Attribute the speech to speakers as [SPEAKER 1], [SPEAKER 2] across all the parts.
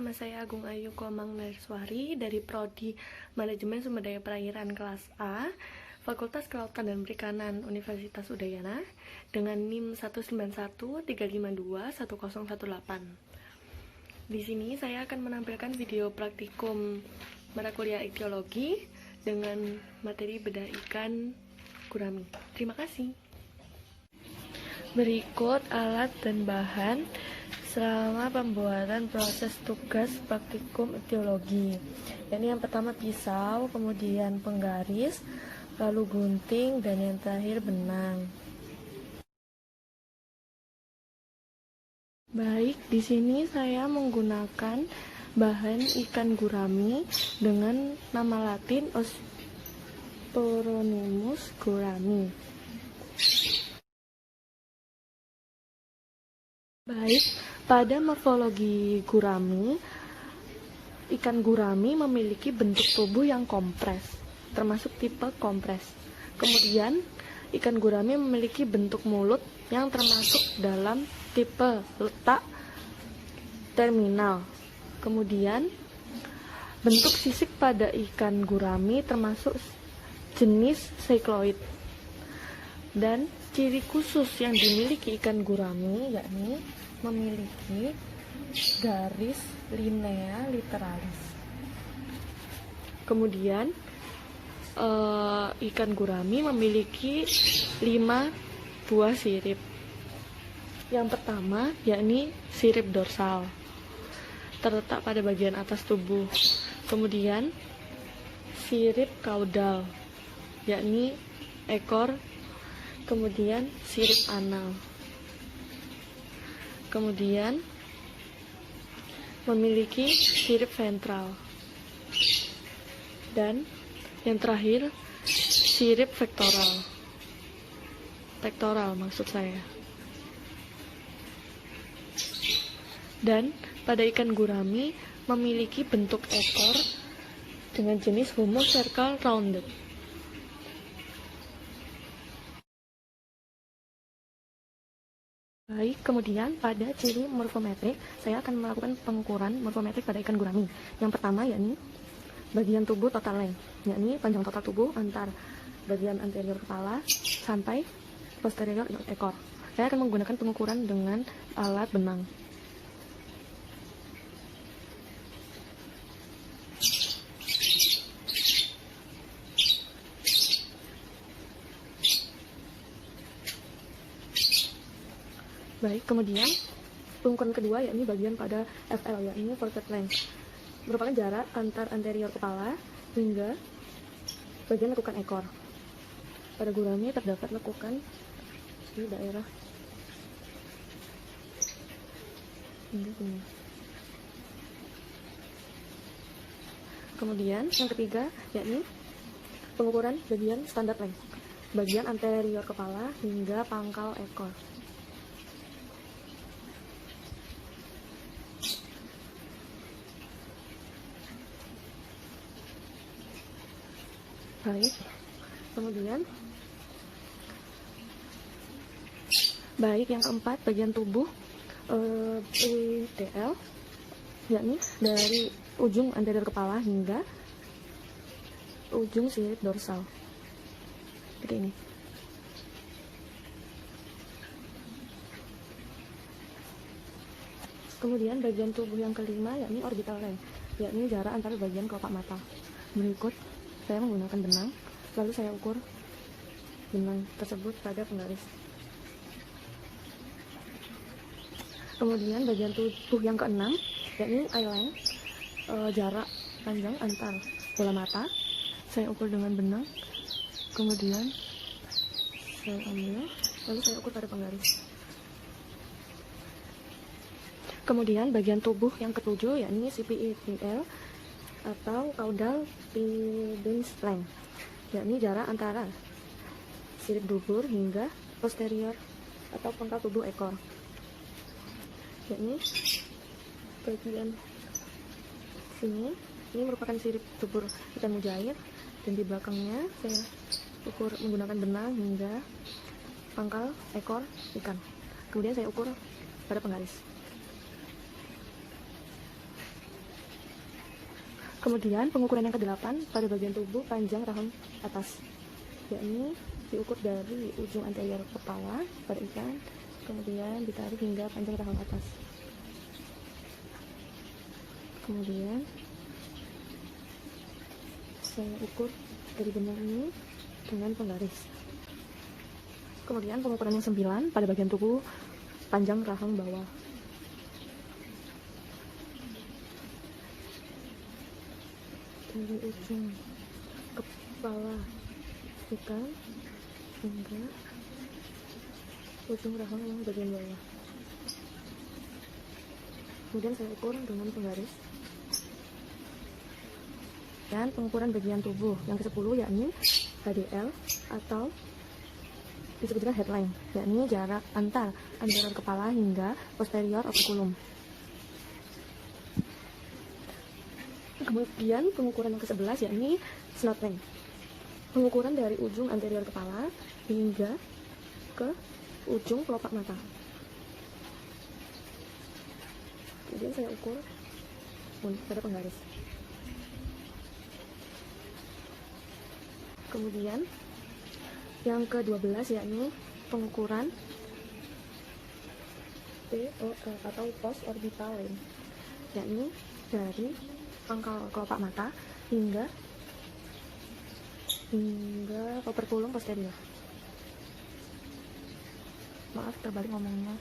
[SPEAKER 1] nama saya Agung Ayu Komang Narswari dari Prodi Manajemen Sumber Daya Perairan kelas A, Fakultas Kelautan dan Perikanan Universitas Udayana dengan NIM 19135211018. Di sini saya akan menampilkan video praktikum mata kuliah ichtiologi dengan materi bedah ikan gurami. Terima kasih. Berikut alat dan bahan selama pembuatan proses tugas praktikum ichtiologi. Yang pertama pisau, kemudian penggaris, lalu gunting, dan yang terakhir benang. Baik, di sini saya menggunakan bahan ikan gurami dengan nama latin Osporonimus gurami. Baik, pada morfologi gurami, ikan gurami memiliki bentuk tubuh yang kompres, termasuk tipe kompres. Kemudian, ikan gurami memiliki bentuk mulut yang termasuk dalam tipe letak terminal. Kemudian, bentuk sisik pada ikan gurami termasuk jenis cycloid. Dan ciri khusus yang dimiliki ikan gurami yakni memiliki garis linea literalis. Kemudian ikan gurami memiliki 5 buah sirip. Yang pertama yakni sirip dorsal, terletak pada bagian atas tubuh. Kemudian sirip kaudal, yakni ekor. Kemudian sirip anal. Kemudian memiliki sirip ventral. Dan yang terakhir sirip pektoral. Pektoral maksud saya. Dan pada ikan gurami memiliki bentuk ekor dengan jenis Homo cercal rounded. Baik, kemudian pada ciri morfometrik, saya akan melakukan pengukuran morfometrik pada ikan gurami. Yang pertama yakni bagian tubuh total length, yakni panjang total tubuh antar bagian anterior kepala sampai posterior ekor. Saya akan menggunakan pengukuran dengan alat benang. Baik, kemudian pengukuran kedua yakni bagian pada FL, yakni forehead length, merupakan jarak antar anterior kepala hingga bagian lekukan ekor. Pada gurami terdapat lekukan di daerah hingga sini. Kemudian yang ketiga yakni pengukuran bagian standard length, bagian anterior kepala hingga pangkal ekor. Baik, kemudian yang keempat bagian tubuh PDL, yakni dari ujung anterior kepala hingga ujung sirip dorsal, seperti ini. Kemudian bagian tubuh yang kelima yakni orbital length, yakni jarak antara bagian kelopak mata. Berikut saya menggunakan benang, lalu saya ukur benang tersebut pada penggaris. Kemudian bagian tubuh yang keenam yakni eye length, jarak panjang antar bola mata, saya ukur dengan benang. Kemudian saya ambil, lalu saya ukur pada penggaris. Kemudian bagian tubuh yang ketujuh yakni CPEPL atau caudal pedens length, yakni jarak antara sirip dubur hingga posterior atau pangkal tubuh ekor, yakni bagian sini. Ini merupakan sirip dubur ikan mujair, dan di belakangnya saya ukur menggunakan benang hingga pangkal ekor ikan. Kemudian saya ukur pada penggaris. Kemudian pengukuran yang ke-8 pada bagian tubuh panjang rahang atas, yakni diukur dari ujung anterior kepala pada ikan, kemudian ditarik hingga panjang rahang atas. Kemudian saya ukur dari benang ini dengan penggaris. Kemudian pengukuran yang 9 pada bagian tubuh panjang rahang bawah. Dari ujung kepala ikan hingga ujung rahang yang bagian bawah. Kemudian saya ukur dengan penggaris. Dan pengukuran bagian tubuh yang ke-10 yakni HDL atau disebut juga headline, yakni jarak antar anterior kepala hingga posterior operculum. Kemudian pengukuran yang ke-11 yakni snout length, pengukuran dari ujung anterior kepala hingga ke ujung kelopak mata. Kemudian saya ukur pada penggaris. Kemudian yang ke-12 yakni pengukuran POL atau post orbital length, yakni dari pangkal kelopak mata hingga operculum posterior. Maaf terbalik ngomongnya.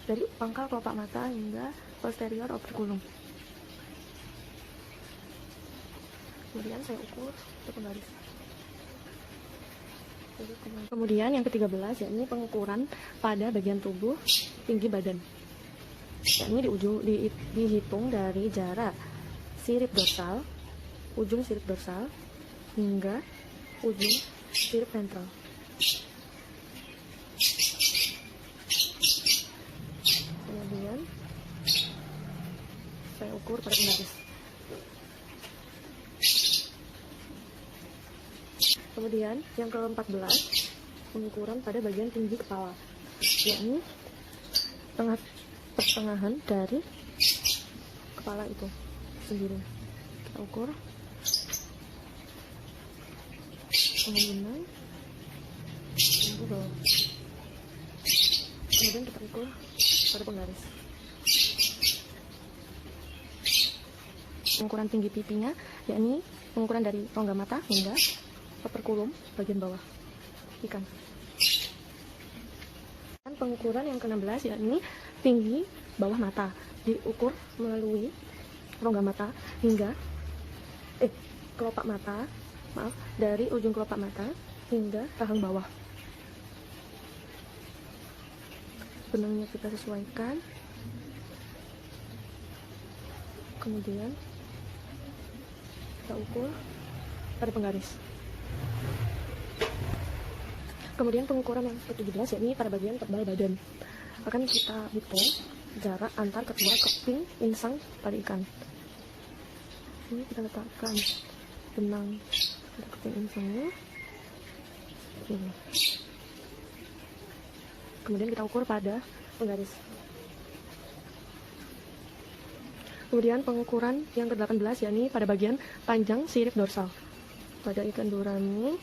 [SPEAKER 1] Dari pangkal kelopak mata hingga posterior operculum. Kemudian saya ukur ke penggaris. Kemudian yang ke-13 yakni pengukuran pada bagian tubuh tinggi badan, yakni dihitung dari jarak sirip dorsal, ujung sirip dorsal hingga ujung sirip ventral. Kemudian saya ukur pada penggaris. Kemudian yang ke-14 pengukuran pada bagian tinggi kepala, yakni pertengahan dari kepala itu sendiri. Kita ukur dengan tinggi bawah. Kemudian kita ukur pada penggaris. Pengukuran tinggi pipinya, yakni pengukuran dari rongga mata hingga operculum bagian bawah ikan. Dan pengukuran yang ke-16 yakni tinggi bawah mata, diukur melalui rongga mata hingga kelopak mata, dari ujung kelopak mata hingga rahang bawah. Benangnya kita sesuaikan. Kemudian kita ukur pada penggaris. Kemudian pengukuran yang ke-17 yakni pada bagian tebal badan. Akan kita hitung jarak antar kedua keping insang pada ikan. Ini kita letakkan benang pada keping insangnya. Ini. Kemudian kita ukur pada penggaris. Kemudian pengukuran yang ke-18 yakni pada bagian panjang sirip dorsal. Pada ikan gurami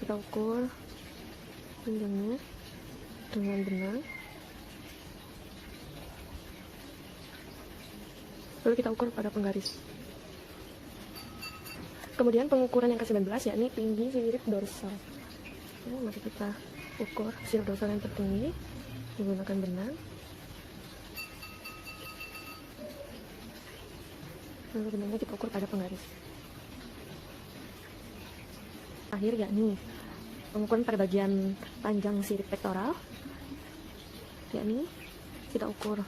[SPEAKER 1] kita ukur panjangnya dengan benang. Lalu kita ukur pada penggaris. Kemudian pengukuran yang ke-19 yakni tinggi sirip dorsal. Mari kita ukur sirip dorsal yang tertinggi menggunakan benang. Lalu benangnya kita ukur pada penggaris. Akhir yakni pengukuran pada bagian panjang sirip pektoral, yakni kita ukur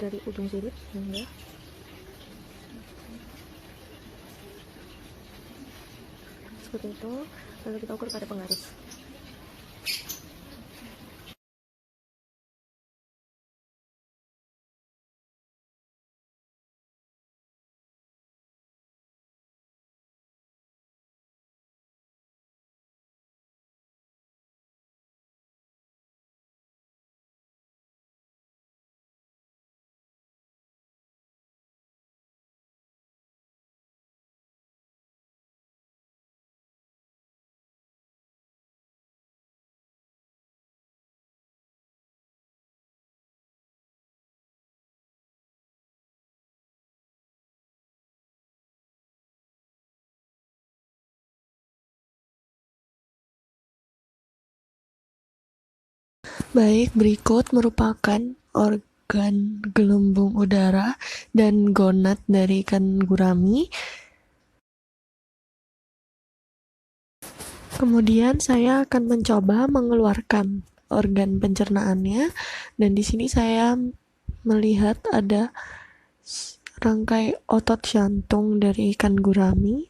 [SPEAKER 1] dari ujung sirip hingga seperti itu, lalu kita ukur pada penggaris. Baik, berikut merupakan organ gelembung udara dan gonad dari ikan gurami. Kemudian saya akan mencoba mengeluarkan organ pencernaannya, dan di sini saya melihat ada rangkai otot jantung dari ikan gurami.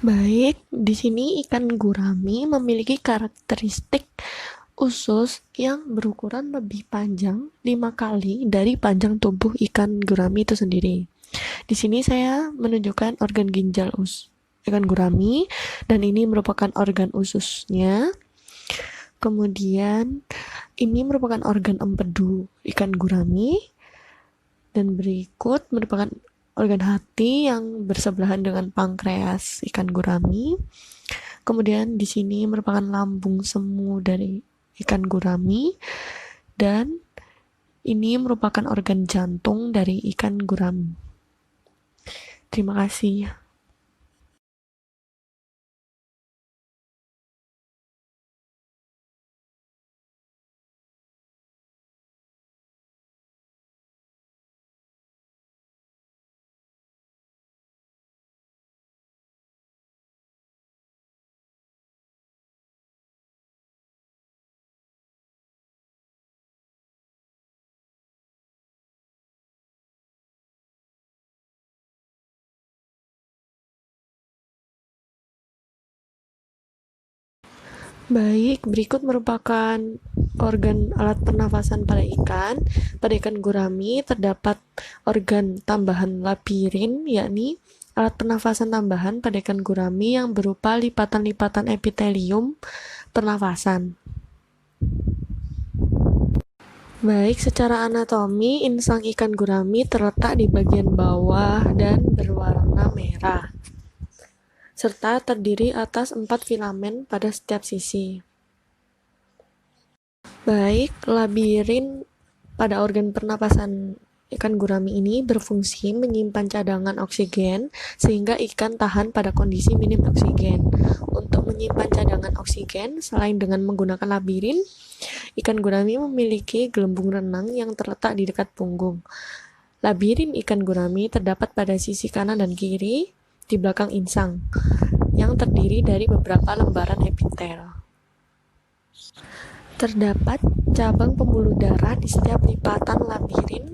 [SPEAKER 1] Baik, di sini ikan gurami memiliki karakteristik usus yang berukuran lebih panjang 5 kali dari panjang tubuh ikan gurami itu sendiri. Di sini saya menunjukkan organ ginjal ikan gurami, dan ini merupakan organ ususnya. Kemudian ini merupakan organ empedu ikan gurami, dan berikut merupakan organ hati yang bersebelahan dengan pankreas ikan gurami. Kemudian di sini merupakan lambung semu dari ikan gurami, dan ini merupakan organ jantung dari ikan gurami. Terima kasih. Baik, berikut merupakan organ alat pernafasan pada ikan. Pada ikan gurami terdapat organ tambahan labirin, yakni alat pernafasan tambahan pada ikan gurami yang berupa lipatan-lipatan epitelium pernafasan. Baik, secara anatomi, insang ikan gurami terletak di bagian bawah dan berwarna merah, serta terdiri atas 4 filamen pada setiap sisi. Baik, labirin pada organ pernapasan ikan gurami ini berfungsi menyimpan cadangan oksigen sehingga ikan tahan pada kondisi minim oksigen. Untuk menyimpan cadangan oksigen, selain dengan menggunakan labirin, ikan gurami memiliki gelembung renang yang terletak di dekat punggung. Labirin ikan gurami terdapat pada sisi kanan dan kiri di belakang insang, yang terdiri dari beberapa lembaran epitel. Terdapat cabang pembuluh darah di setiap lipatan labirin